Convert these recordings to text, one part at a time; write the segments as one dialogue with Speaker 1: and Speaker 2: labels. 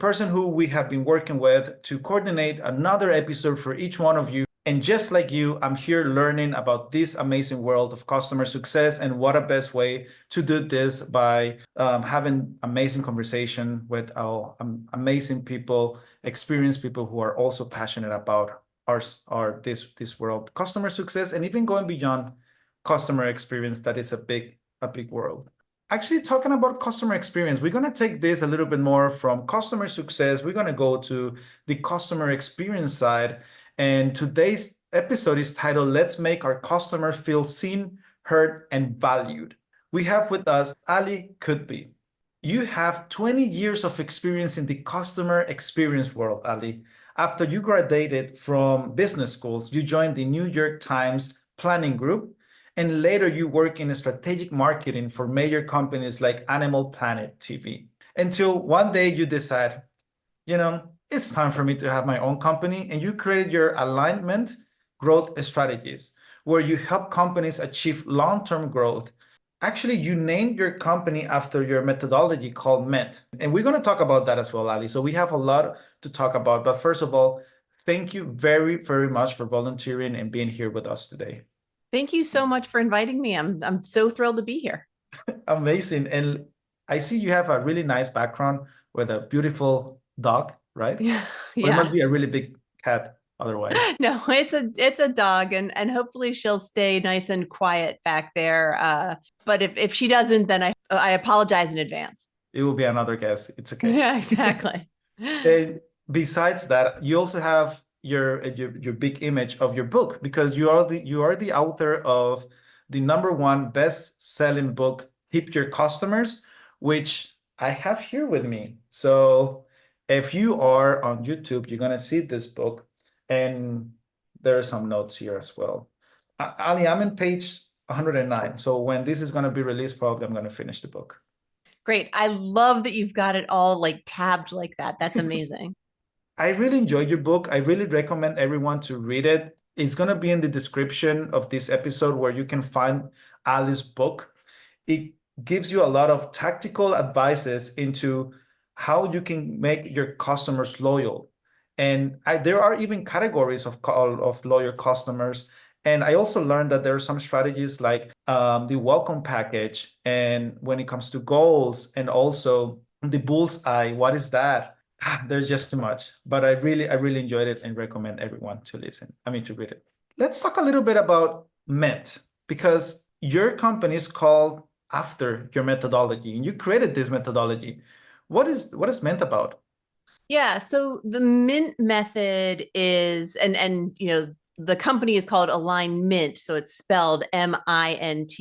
Speaker 1: person who we have been working with to coordinate another episode for each one of you. And just like you, I'm here learning about this amazing world of customer success, and what a best way to do this by having amazing conversation with amazing people, experienced people who are also passionate about this world, customer success, and even going beyond customer experience. That is a big world. Actually, talking about customer experience, we're going to take this a little bit more from customer success. We're going to go to the customer experience side. And today's episode is titled, Let's Make Our Customer Feel Seen, Heard, and Valued. We have with us Ali Cudby. You have 20 years of experience in the customer experience world, Ali. After you graduated from business schools, you joined the New York Times planning group, and later you work in strategic marketing for major companies like Animal Planet TV. Until one day you decide, it's time for me to have my own company, and you created your alignment growth strategies, where you help companies achieve long-term growth. Actually, you named your company after your methodology called MENT. And we're going to talk about that as well, Ali. So we have a lot to talk about. But first of all, thank you very, very much for volunteering and being here with us today.
Speaker 2: Thank you so much for inviting me. I'm so thrilled to be here.
Speaker 1: Amazing. And I see you have a really nice background with a beautiful dog, right?
Speaker 2: Yeah.
Speaker 1: Or it must be a really big cat otherwise.
Speaker 2: No, it's a dog, and hopefully she'll stay nice and quiet back there. But if she doesn't, then I apologize in advance.
Speaker 1: It will be another guess. It's okay.
Speaker 2: Yeah, exactly.
Speaker 1: And besides that, you also have your big image of your book, because you are the author of the #1 best-selling book, Keep Your Customers, which I have here with me. So if you are on YouTube, you're gonna see this book, and there are some notes here as well. Ali, I'm in page 109. So when this is gonna be released, probably I'm gonna finish the book.
Speaker 2: Great. I love that you've got it all like tabbed like that. That's amazing.
Speaker 1: I really enjoyed your book. I really recommend everyone to read it. It's going to be in the description of this episode, where you can find Ali's book. It gives you a lot of tactical advices into how you can make your customers loyal. And there are even categories of loyal customers. And I also learned that there are some strategies like the welcome package, and when it comes to goals, and also the bullseye. What is that? There's just too much, but I really enjoyed it and recommend everyone to to read it. Let's talk a little bit about MENT, because your company is called after your methodology, and you created this methodology. What is MENT about?
Speaker 2: Yeah, so the Mint method is, and the company is called Align Mint, so it's spelled MINT,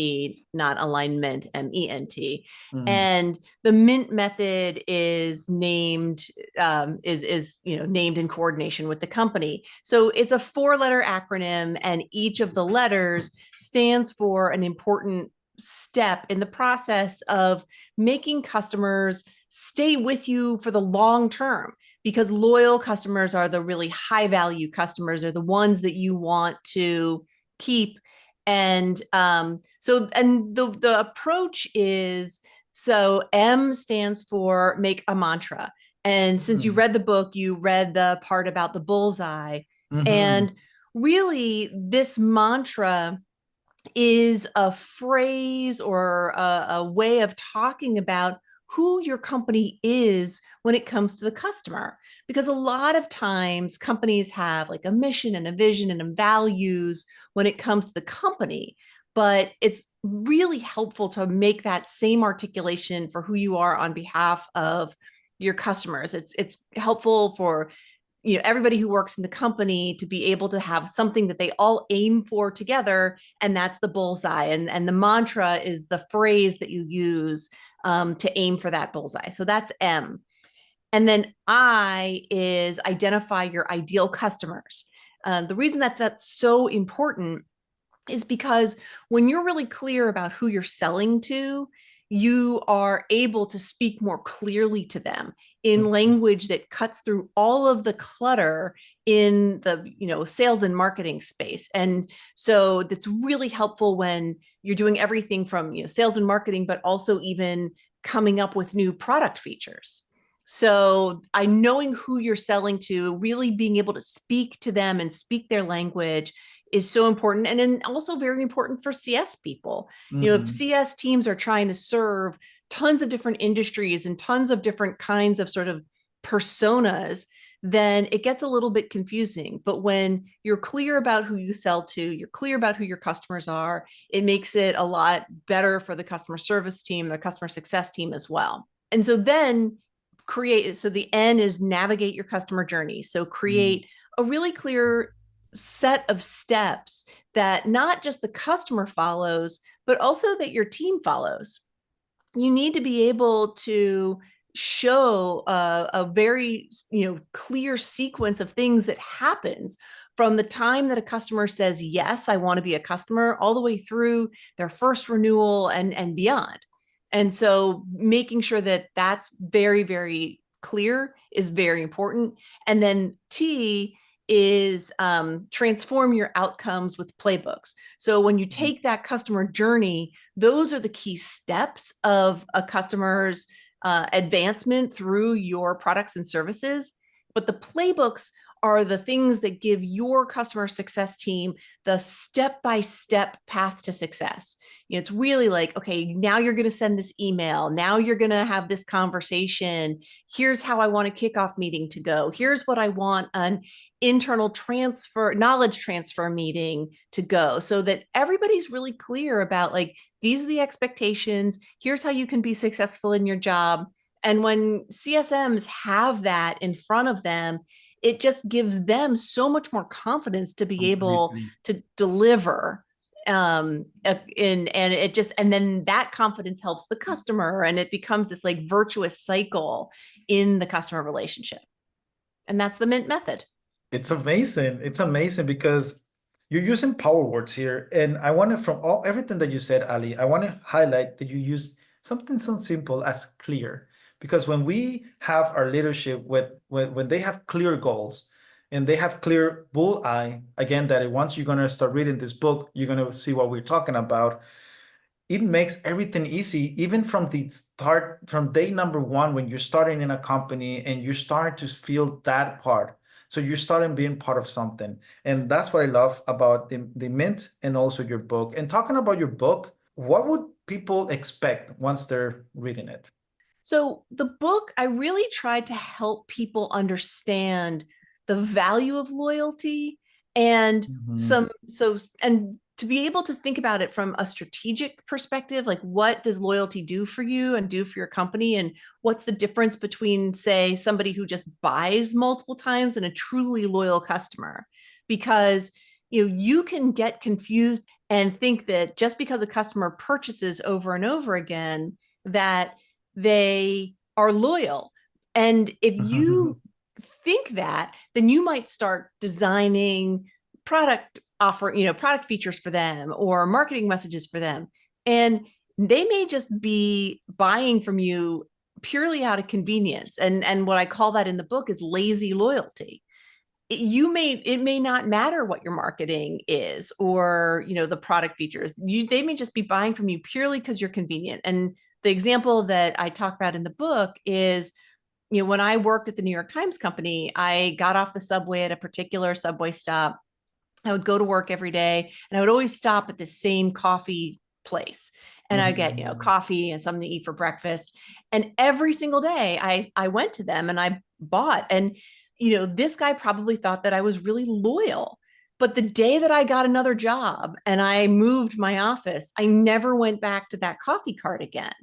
Speaker 2: not alignment, MENT. And the Mint method is named named in coordination with the company. So it's a 4-letter acronym, and each of the letters stands for an important step in the process of making customers stay with you for the long term, because loyal customers are the really high value customers, are the ones that you want to keep. And the approach is, so M stands for make a mantra. And since you read the book, you read the part about the bullseye. And really, this mantra is a phrase or a way of talking about who your company is when it comes to the customer. Because a lot of times companies have like a mission and a vision and values when it comes to the company, but it's really helpful to make that same articulation for who you are on behalf of your customers. It's helpful for everybody who works in the company to be able to have something that they all aim for together, and that's the bullseye. And the mantra is the phrase that you use to aim for that bullseye. So that's M. And then I is identify your ideal customers. The reason that's so important is because when you're really clear about who you're selling to, you are able to speak more clearly to them in language that cuts through all of the clutter in the sales and marketing space. And so that's really helpful when you're doing everything from sales and marketing, but also even coming up with new product features. So I knowing who you're selling to, really being able to speak to them and speak their language is so important. And then also very important for CS people. If
Speaker 1: Mhm.
Speaker 2: CS teams are trying to serve tons of different industries and tons of different kinds of sort of personas, then it gets a little bit confusing. But when you're clear about who you sell to, you're clear about who your customers are, it makes it a lot better for the customer service team, the customer success team as well. And so then so the N is navigate your customer journey. So
Speaker 1: Mhm.
Speaker 2: create a really clear set of steps that not just the customer follows, but also that your team follows. You need to be able to show a very clear sequence of things that happens from the time that a customer says yes, I want to be a customer, all the way through their first renewal and beyond. And so making sure that that's very, very clear is very important. And then T is transform your outcomes with playbooks. So when you take that customer journey, those are the key steps of a customer's advancement through your products and services. But the playbooks are the things that give your customer success team the step-by-step path to success. It's really like, okay, now you're going to send this email. Now you're going to have this conversation. Here's how I want a kickoff meeting to go. Here's what I want an internal knowledge transfer meeting to go, so that everybody's really clear about like, these are the expectations. Here's how you can be successful in your job. And when CSMs have that in front of them, it just gives them so much more confidence to be able
Speaker 1: Completely.
Speaker 2: to deliver. And then that confidence helps the customer, and it becomes this like virtuous cycle in the customer relationship. And that's the Mint method.
Speaker 1: It's amazing. It's amazing because you're using power words here. And I want to, from all everything that you said, Ali, I want to highlight that you use something so simple as clear. Because when we have our leadership when they have clear goals and they have clear bullseye, again, that once you're gonna start reading this book, you're gonna see what we're talking about. It makes everything easy, even from the start, from day number one, when you're starting in a company and you start to feel that part. So you're starting being part of something. And that's what I love about the Mint and also your book. And talking about your book, what would people expect once they're reading it?
Speaker 2: So the book, I really tried to help people understand the value of loyalty and
Speaker 1: Mhm.
Speaker 2: and to be able to think about it from a strategic perspective, like what does loyalty do for you and do for your company? And what's the difference between, say, somebody who just buys multiple times and a truly loyal customer? Because you can get confused and think that just because a customer purchases over and over again, that they are loyal. And if you think that, then you might start designing product features for them or marketing messages for them. And they may just be buying from you purely out of convenience. And what I call that in the book is lazy loyalty. It may not matter what your marketing is or the product features. They may just be buying from you purely because you're convenient. And the example that I talk about in the book is, when I worked at the New York Times Company, I got off the subway at a particular subway stop. I would go to work every day, and I would always stop at the same coffee place. And I get,
Speaker 1: Mhm.
Speaker 2: coffee and something to eat for breakfast. And every single day I went to them and I bought. And, this guy probably thought that I was really loyal. But the day that I got another job and I moved my office, I never went back to that coffee cart again.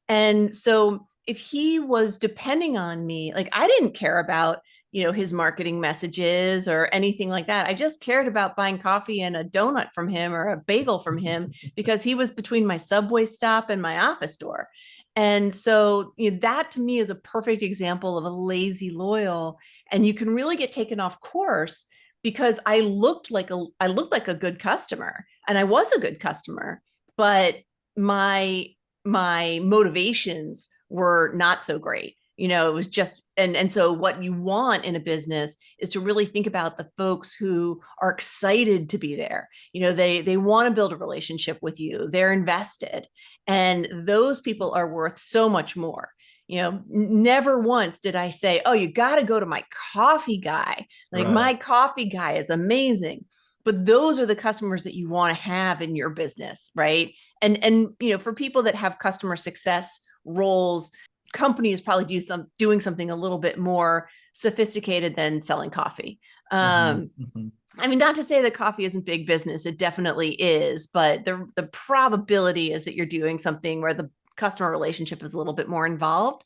Speaker 2: And so if he was depending on me, like I didn't care about, his marketing messages or anything like that. I just cared about buying coffee and a donut from him or a bagel from him because he was between my subway stop and my office door. And so that to me is a perfect example of a lazy loyal. And you can really get taken off course because I looked like a good customer and I was a good customer, but my my motivations were not so great. It was just, and so what you want in a business is to really think about the folks who are excited to be there. They want to build a relationship with you. They're invested, and those people are worth so much more. Never once did I say, oh, you got to go to my coffee guy. Like
Speaker 1: Right.
Speaker 2: my coffee guy is amazing. But those are the customers that you want to have in your business, right? And for people that have customer success roles, companies probably doing something a little bit more sophisticated than selling coffee. I mean, not to say that coffee isn't big business, it definitely is, but the probability is that you're doing something where the customer relationship is a little bit more involved.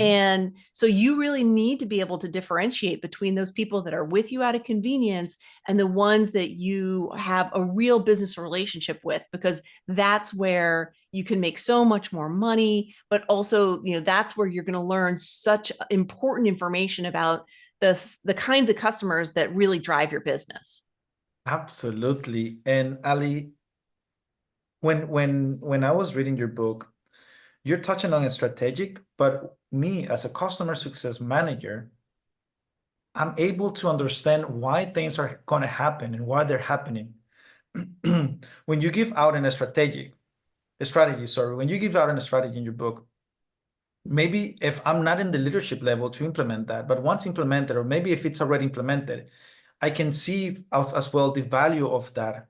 Speaker 2: And so you really need to be able to differentiate between those people that are with you out of convenience and the ones that you have a real business relationship with, because that's where you can make so much more money, but also, that's where you're going to learn such important information about the kinds of customers that really drive your business.
Speaker 1: Absolutely. And Ali, when I was reading your book, you're touching on a strategic, but me as a customer success manager, I'm able to understand why things are going to happen and why they're happening. When you give out when you give out a strategy in your book, maybe if I'm not in the leadership level to implement that, but once implemented, or maybe if it's already implemented, I can see as well the value of that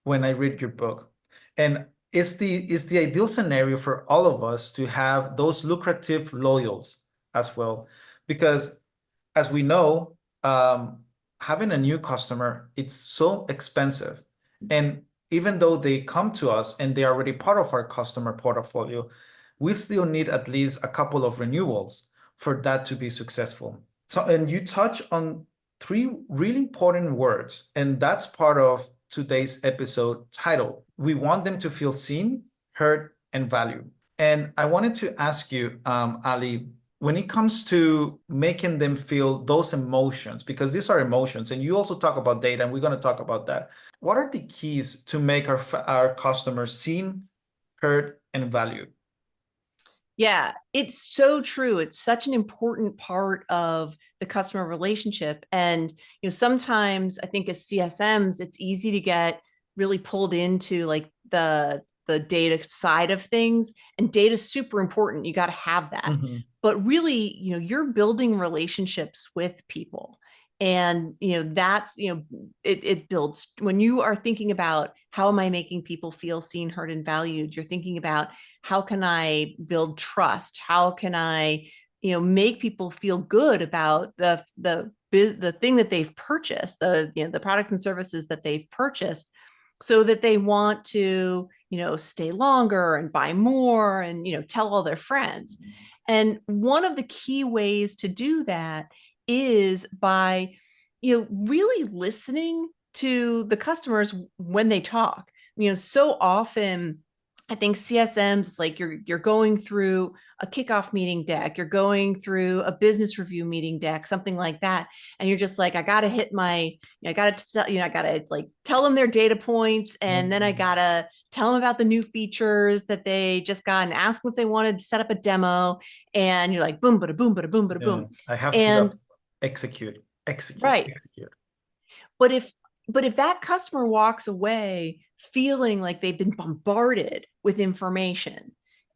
Speaker 1: when I read your book. And it's the ideal scenario for all of us to have those lucrative loyals as well. Because as we know, having a new customer, it's so expensive. And even though they come to us and they are already part of our customer portfolio, we still need at least a couple of renewals for that to be successful. So, and you touch on three really important words, and that's part of today's episode title. We want them to feel seen, heard, and valued. And I wanted to ask you, Ali, when it comes to making them feel those emotions, because these are emotions, and you also talk about data, and we're going to talk about that. What are the keys to make our customers seen, heard, and valued?
Speaker 2: Yeah, it's so true. It's such an important part of the customer relationship. And, sometimes I think as CSMs, it's easy to get really pulled into like the data side of things, and data is super important. You got to have that. But really, you're building relationships with people. And that's it builds when you are thinking about how am I making people feel seen, heard, and valued. You're thinking about how can I build trust, how can I make people feel good about the thing that they've purchased, the products and services that they've purchased, so that they want to stay longer and buy more and tell all their friends. And one of the key ways to do that is by really listening to the customers when they talk. So often I think CSMs, like you're going through a kickoff meeting deck, you're going through a business review meeting deck, something like that, and you're just like, I got to hit I got to I got to like tell them their data points, and then I got to tell them about the new features that they just got and ask them if they wanted to set up a demo, and you're like boom, bada boom, bada boom, bada boom,
Speaker 1: I have
Speaker 2: and
Speaker 1: to execute, execute,
Speaker 2: right.
Speaker 1: execute.
Speaker 2: But if that customer walks away feeling like they've been bombarded with information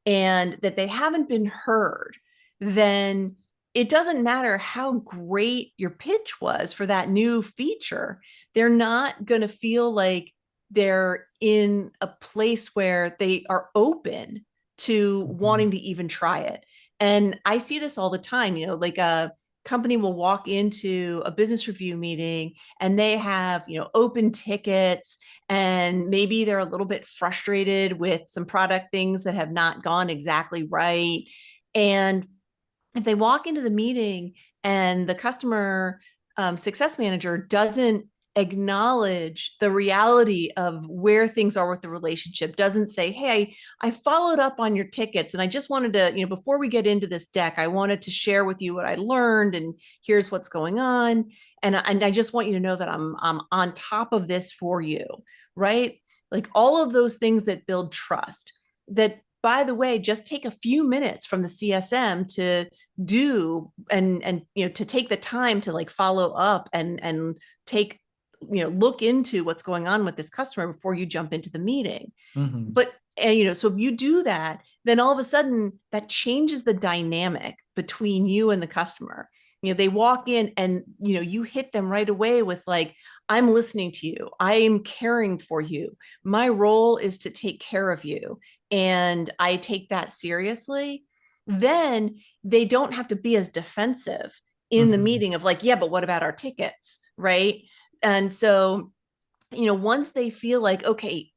Speaker 2: and that they haven't been heard, then it doesn't matter how great your pitch was for that new feature. They're not going to feel like they're in a place where they are open to wanting to even try it. And I see this all the time, like a company will walk into a business review meeting and they have open tickets, and maybe they're a little bit frustrated with some product things that have not gone exactly right. And if they walk into the meeting and the customer success manager doesn't acknowledge the reality of where things are with the relationship, doesn't say, hey, I followed up on your tickets and I just wanted to, before we get into this deck, I wanted to share with you what I learned and here's what's going on. And I just want you to know that I'm on top of this for you, right? Like all of those things that build trust, that by the way, just take a few minutes from the CSM to do and to take the time to like follow up and take look into what's going on with this customer before you jump into the meeting. But And, so if you do that, then all of a sudden that changes the dynamic between you and the customer. They walk in and, you hit them right away with like, I'm listening to you. I am caring for you. My role is to take care of you. And I take that seriously. Then they don't have to be as defensive in the
Speaker 1: Mhm.
Speaker 2: meeting of like, yeah, but what about our tickets? Right. And so, once they feel like, okay,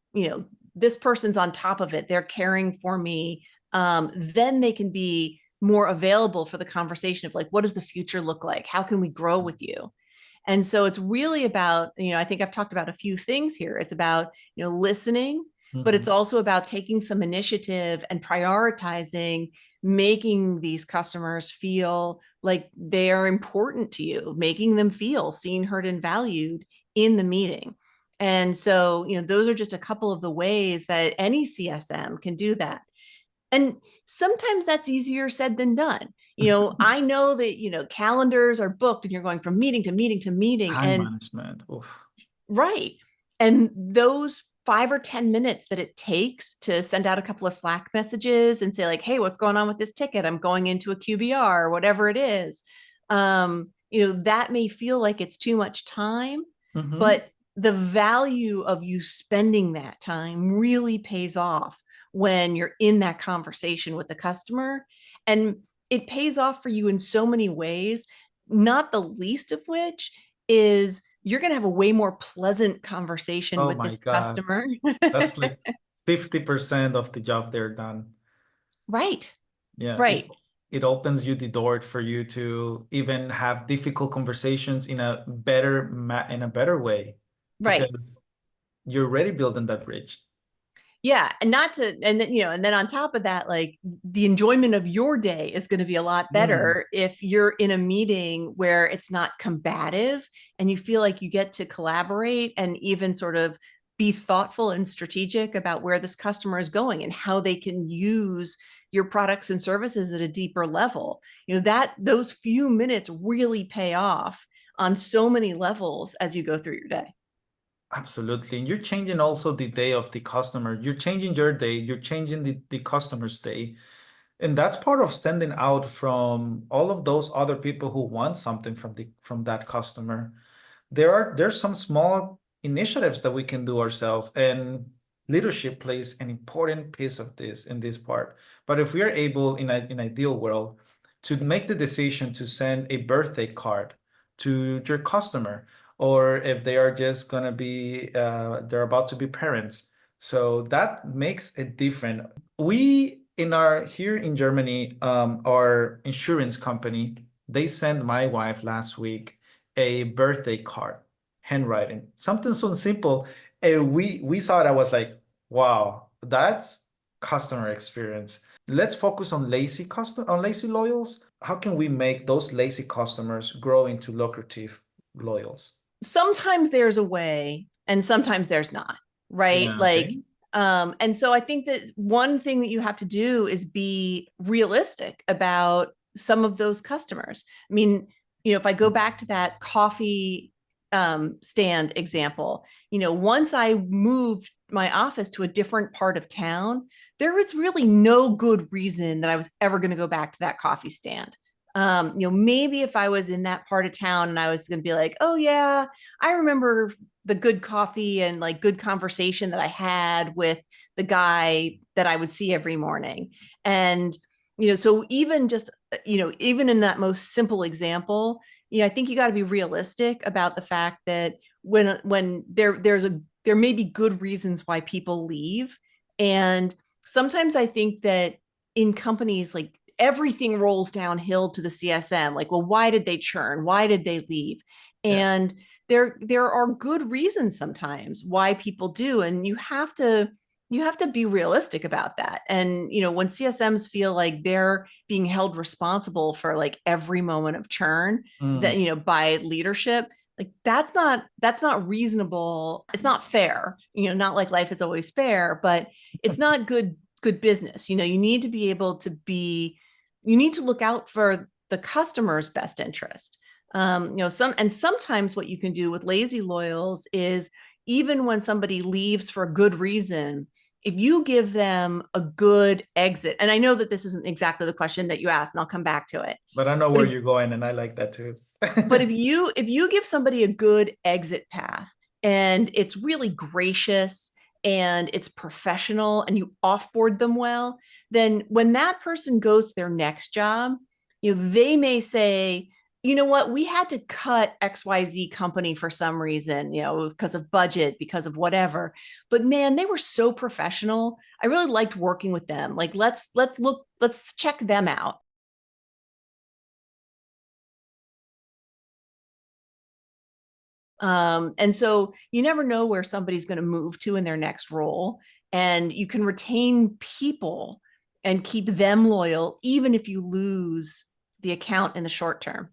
Speaker 2: this person's on top of it, they're caring for me, then they can be more available for the conversation of like, what does the future look like? How can we grow with you? And so it's really about, I think I've talked about a few things here. It's about, listening, but it's
Speaker 1: Mhm.
Speaker 2: also about taking some initiative and prioritizing, making these customers feel like they are important to you, making them feel seen, heard, and valued in the meeting. And so, those are just a couple of the ways that any CSM can do that. And sometimes that's easier said than done. I know that, calendars are booked and you're going from meeting to meeting to meeting.
Speaker 1: Time
Speaker 2: And
Speaker 1: management. Oof.
Speaker 2: right. And those 5 or 10 minutes that it takes to send out a couple of Slack messages and say, like, hey, what's going on with this ticket? I'm going into a QBR or whatever it is. That may feel like it's too much time,
Speaker 1: Mhm.
Speaker 2: but the value of you spending that time really pays off when you're in that conversation with the customer. And it pays off for you in so many ways, not the least of which is you're going to have a way more pleasant conversation
Speaker 1: Oh
Speaker 2: with
Speaker 1: my
Speaker 2: this
Speaker 1: God.
Speaker 2: customer.
Speaker 1: That's like 50% of the job they're done.
Speaker 2: Right.
Speaker 1: Yeah,
Speaker 2: Right.
Speaker 1: it opens you the door for you to even have difficult conversations in a better way
Speaker 2: Right.
Speaker 1: because you're already building that bridge.
Speaker 2: Yeah. And not to, and then, and then on top of that, like the enjoyment of your day is going to be a lot
Speaker 1: Mm,
Speaker 2: better if you're in a meeting where it's not combative and you feel like you get to collaborate and even sort of be thoughtful and strategic about where this customer is going and how they can use your products and services at a deeper level. That those few minutes really pay off on so many levels as you go through your day.
Speaker 1: absolutely. And you're changing also the day of the customer. You're changing your day, you're changing the customer's day. And that's part of standing out from all of those other people who want something from that customer. There's some small initiatives that we can do ourselves, and leadership plays an important piece of this in this part. But if we are able in an ideal world to make the decision to send a birthday card to your customer, or if they are just gonna be they're about to be parents, so that makes it different. We in our here in Germany, our insurance company, they sent my wife last week a birthday card, handwriting, something so simple. And we saw it, I was like, wow, that's customer experience. Let's focus on lazy loyals. How can we make those lazy customers grow into lucrative loyals?
Speaker 2: Sometimes there's a way and sometimes there's not, right?
Speaker 1: Yeah, okay.
Speaker 2: Like, and so I think that one thing that you have to do is be realistic about some of those customers. I mean, if I go back to that coffee stand example, once I moved my office to a different part of town, there was really no good reason that I was ever going to go back to that coffee stand. Maybe if I was in that part of town and I was going to be like, oh yeah, I remember the good coffee and like good conversation that I had with the guy that I would see every morning. And, so even just, even in that most simple example, I think you got to be realistic about the fact that when there may be good reasons why people leave. And sometimes I think that in companies, like everything rolls downhill to the CSM. Like, well, why did they churn? Why did they leave?
Speaker 1: Yeah.
Speaker 2: And there are good reasons sometimes why people do, and you have to be realistic about that. And when CSMs feel like they're being held responsible for like every moment of churn that
Speaker 1: Mm.
Speaker 2: by leadership, like that's not reasonable. It's not fair. Not like life is always fair, but it's not good business. You need to be able to be, you need to look out for the customer's best interest. Sometimes what you can do with lazy loyals is even when somebody leaves for a good reason, if you give them a good exit, and I know that this isn't exactly the question that you asked, and I'll come back to it.
Speaker 1: But I know
Speaker 2: But
Speaker 1: where
Speaker 2: if,
Speaker 1: you're going, and I like that too.
Speaker 2: but if you give somebody a good exit path and it's really gracious and it's professional and you offboard them well, then when that person goes to their next job, they may say, you know what, we had to cut XYZ company for some reason, because of budget, because of whatever. But man, they were so professional. I really liked working with them. Like let's check them out. And so you never know where somebody's going to move to in their next role. And you can retain people and keep them loyal, even if you lose the account in the short term.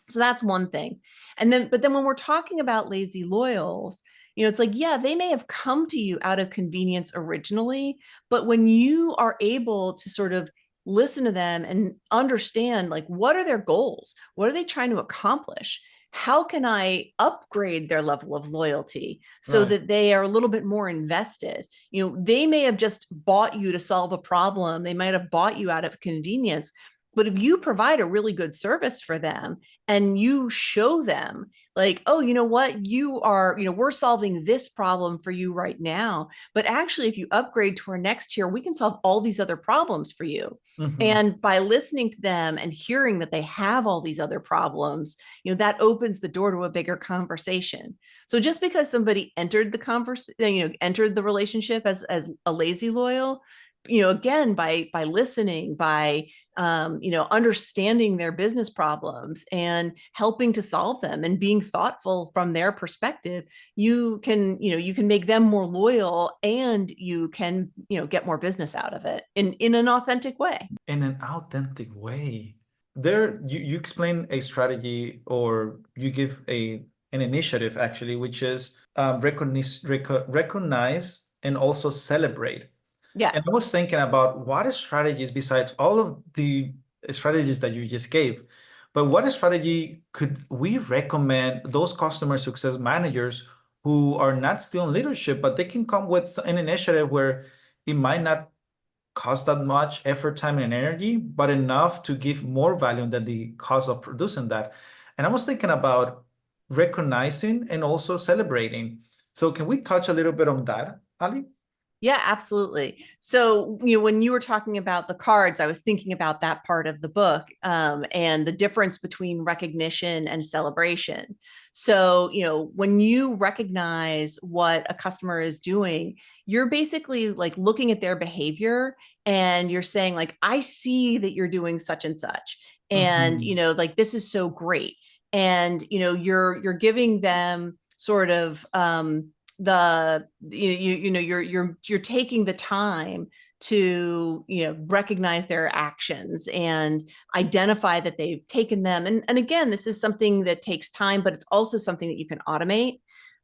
Speaker 2: So that's one thing. But then when we're talking about lazy loyals, it's like, yeah, they may have come to you out of convenience originally, but when you are able to sort of listen to them and understand, like, what are their goals? What are they trying to accomplish? How can I upgrade their level of loyalty so
Speaker 1: Right.
Speaker 2: that they are a little bit more invested? They may have just bought you to solve a problem. They might have bought you out of convenience. But if you provide a really good service for them and you show them, like, oh, you know what, we're solving this problem for you right now. But actually, if you upgrade to our next tier, we can solve all these other problems for you.
Speaker 1: Mhm.
Speaker 2: And by listening to them and hearing that they have all these other problems, that opens the door to a bigger conversation. So just because somebody entered the entered the relationship as a lazy loyal, again, by listening, by understanding their business problems and helping to solve them and being thoughtful from their perspective, you can make them more loyal, and you can get more business out of it in an authentic way.
Speaker 1: In an authentic way. There, you explain a strategy, or you give an initiative actually, which is recognize and also celebrate.
Speaker 2: Yeah.
Speaker 1: And I was thinking about what strategies, besides all of the strategies that you just gave, but what strategy could we recommend those customer success managers who are not still in leadership, but they can come with an initiative where it might not cost that much effort, time, and energy, but enough to give more value than the cost of producing that. And I was thinking about recognizing and also celebrating. So can we touch a little bit on that, Ali?
Speaker 2: Yeah, absolutely. So, when you were talking about the cards, I was thinking about that part of the book, and the difference between recognition and celebration. So, when you recognize what a customer is doing, you're basically like looking at their behavior and you're saying, like, I see that you're doing such and such. And,
Speaker 1: Mhm.
Speaker 2: like, this is so great. And, you're giving them sort of you're taking the time to recognize their actions and identify that they've taken them, and again, this is something that takes time, but it's also something that you can automate.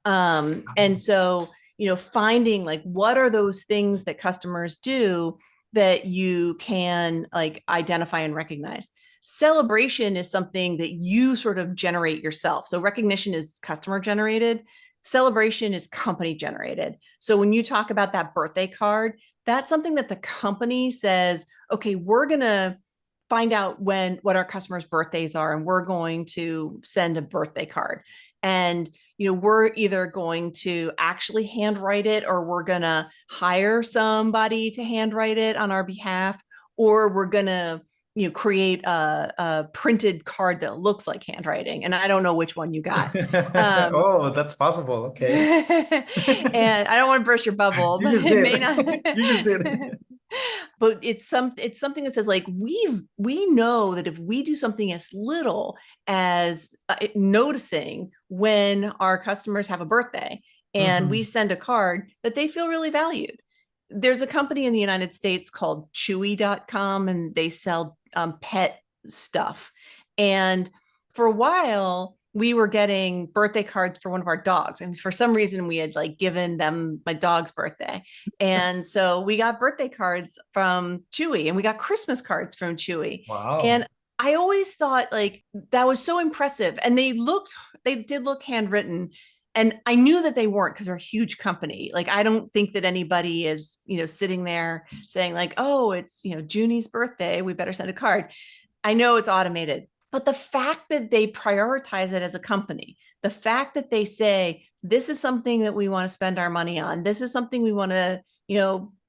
Speaker 2: And so finding, like, what are those things that customers do that you can, like, identify and recognize. Celebration is something that you sort of generate yourself. So recognition is customer generated, celebration is company generated. So when you talk about that birthday card, that's something that the company says, okay, we're going to find out what our customers' birthdays are, and we're going to send a birthday card. And we're either going to actually handwrite it, or we're going to hire somebody to handwrite it on our behalf, or we're going to create a printed card that looks like handwriting. And I don't know which one you got. um,
Speaker 1: Oh, that's possible. Okay.
Speaker 2: and I don't want to burst your bubble,
Speaker 1: You
Speaker 2: but
Speaker 1: just
Speaker 2: it may not.
Speaker 1: did. You just did.
Speaker 2: But it's something that says, like, we know that if we do something as little as noticing when our customers have a birthday and we
Speaker 1: Mhm.
Speaker 2: send a card, that they feel really valued. There's a company in the United States called Chewy.com, and they sell pet stuff. And for a while, we were getting birthday cards for one of our dogs. And for some reason, we had, like, given them my dog's birthday. And so we got birthday cards from Chewy, and we got Christmas cards from Chewy.
Speaker 1: Wow.
Speaker 2: And I always thought, like, that was so impressive. And they did look handwritten. And I knew that they weren't because they're a huge company. Like, I don't think that anybody is, sitting there saying like, oh, it's, Junie's birthday, we better send a card. I know it's automated, but the fact that they prioritize it as a company, the fact that they say, this is something that we want to spend our money on, this is something we want to,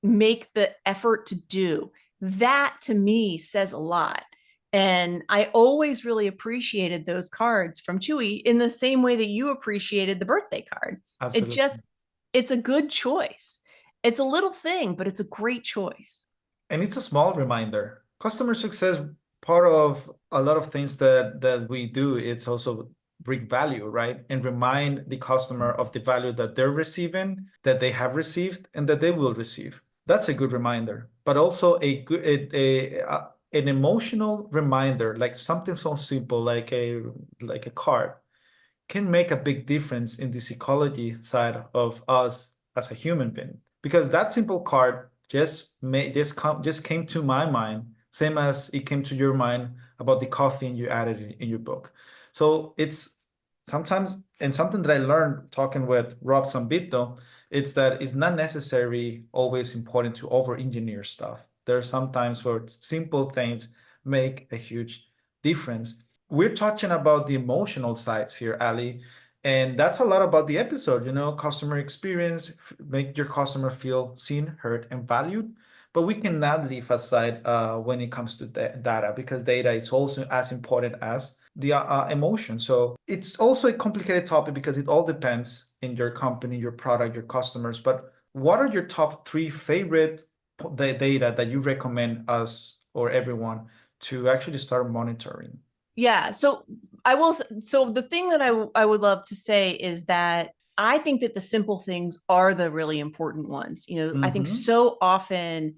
Speaker 2: make the effort to do, that to me says a lot. And I always really appreciated those cards from Chewy in the same way that you appreciated the birthday card. It
Speaker 1: Absolutely.
Speaker 2: just, it's a good choice. It's a little thing, but it's a great choice.
Speaker 1: And it's a small reminder. Customer success, part of a lot of things that we do, it's also bring value, right? And remind the customer of the value that they're receiving, that they have received, and that they will receive. That's a good reminder, but also a good an emotional reminder, like something so simple like a card can make a big difference in the psychology side of us as a human being. Because that simple card just came to my mind, same as it came to your mind about the coffee you added in your book. So it's sometimes, and something that I learned talking with Rob Zambito, it's that it's not necessarily always important to over-engineer stuff. There are some times where simple things make a huge difference. We're talking about the emotional sides here, Ali, and that's a lot about the episode, customer experience, make your customer feel seen, heard, and valued. But we cannot leave aside when it comes to data, because data is also as important as the emotion. So it's also a complicated topic because it all depends in your company, your product, your customers. But what are your top three favorite data that you recommend us or everyone to actually start monitoring?
Speaker 2: Yeah. So so the thing that I would love to say is that I think that the simple things are the really important ones. I think
Speaker 1: Mm-hmm.
Speaker 2: so often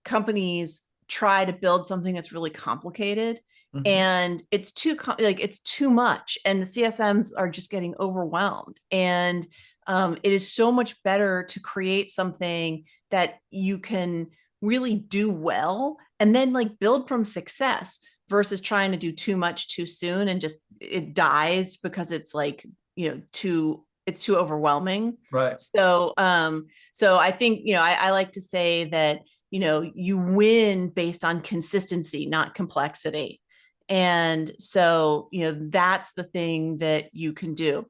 Speaker 2: companies try to build something that's really complicated,
Speaker 1: Mm-hmm.
Speaker 2: and it's too much, and the CSMs are just getting overwhelmed. And it is so much better to create something that you can really do well and then like build from success versus trying to do too much too soon and just it dies because it's like, it's too overwhelming.
Speaker 1: Right.
Speaker 2: So I think, I like to say that, you win based on consistency, not complexity. And so, that's the thing that you can do.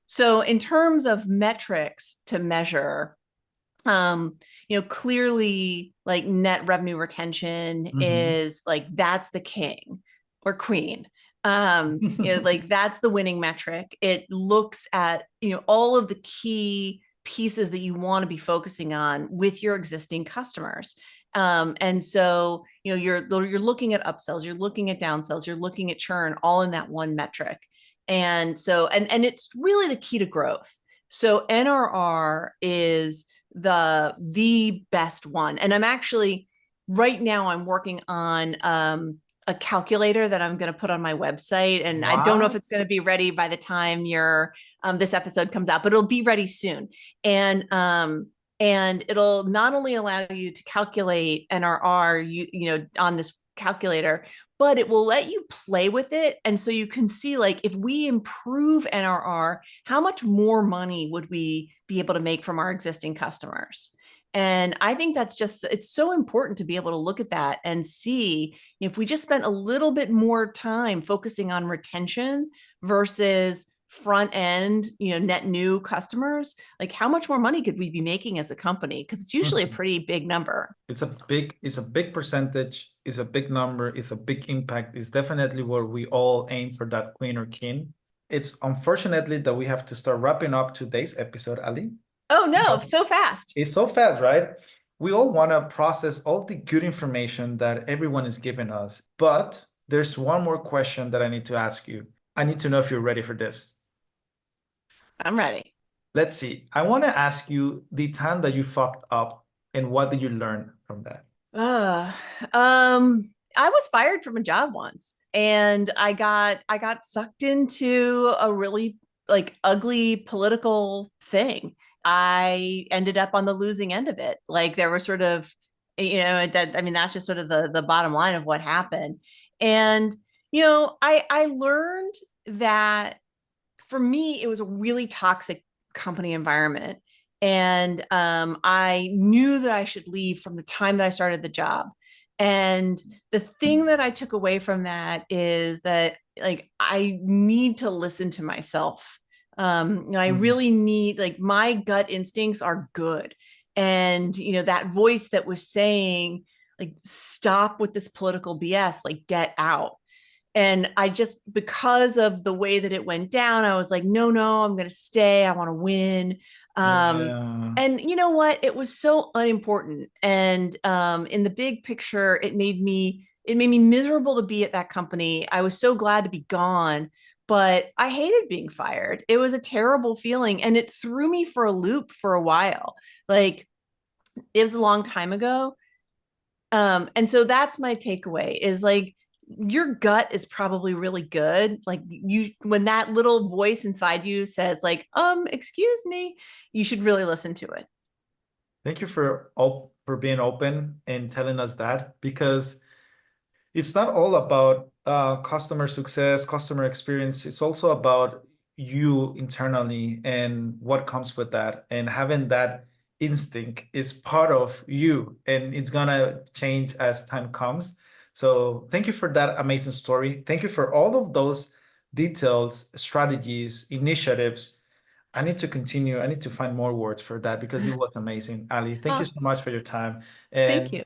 Speaker 2: So in terms of metrics to measure, clearly like net revenue retention
Speaker 1: Mm-hmm.
Speaker 2: is like that's the king or queen. Like that's the winning metric. It looks at, all of the key pieces that you want to be focusing on with your existing customers. And so, you're looking at upsells, you're looking at downsells, you're looking at churn all in that one metric. And so, and it's really the key to growth. So NRR is the best one. And I'm actually right now I'm working on a calculator that I'm going to put on my website, and I don't know if
Speaker 1: What?
Speaker 2: it's going to be ready by the time your this episode comes out, but it'll be ready soon. And it'll not only allow you to calculate NRR on this calculator, but it will let you play with it. And so you can see, like, if we improve NRR, how much more money would we be able to make from our existing customers? And I think it's so important to be able to look at that and see if we just spent a little bit more time focusing on retention versus front end, net new customers, like how much more money could we be making as a company? Because it's usually a
Speaker 1: Mhm.
Speaker 2: pretty big number.
Speaker 1: It's a big percentage, it's a big number, it's a big impact. It's definitely where we all aim for that queen or king. It's unfortunately that we have to start wrapping up today's episode, Ali.
Speaker 2: Oh no,
Speaker 1: But
Speaker 2: so fast.
Speaker 1: it's so fast, right? We all want to process all the good information that everyone is giving us. But there's one more question that I need to ask you. I need to know if you're ready for this.
Speaker 2: I'm ready.
Speaker 1: Let's see. I want to ask you the time that you fucked up and what did you learn from that?
Speaker 2: Uh, I was fired from a job once, and I got sucked into a really like ugly political thing. I ended up on the losing end of it. Like there was sort of, that I mean, that's just sort of the bottom line of what happened. And I learned that for me, it was a really toxic company environment. And I knew that I should leave from the time that I started the job. And the thing that I took away from that is that, like, I need to listen to myself. I really need, like, my gut instincts are good. And, that voice that was saying, like, stop with this political BS, like, get out. And I just, because of the way that it went down, I was like, no, I'm going to stay. I want to win.
Speaker 1: Yeah.
Speaker 2: And you know what? It was so unimportant. And in the big picture, it made me miserable to be at that company. I was so glad to be gone, but I hated being fired. It was a terrible feeling, and it threw me for a loop for a while. Like, it was a long time ago. And so that's my takeaway, is like, your gut is probably really good. Like, when that little voice inside you says, like, excuse me, you should really listen to it.
Speaker 1: Thank you for being open and telling us that, because it's not all about customer success, customer experience. It's also about you internally and what comes with that. And having that instinct is part of you, and it's gonna change as time comes. So thank you for that amazing story. Thank you for all of those details, strategies, initiatives. I need to continue. I need to find more words for that because it was amazing. Ali, thank you
Speaker 2: Oh,
Speaker 1: so much for your time.
Speaker 2: thank
Speaker 1: And
Speaker 2: you.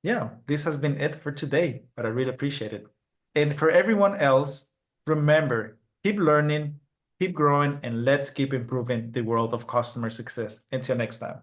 Speaker 1: yeah, this has been it for today, but I really appreciate it. And for everyone else, remember, keep learning, keep growing, and let's keep improving the world of customer success. Until next time.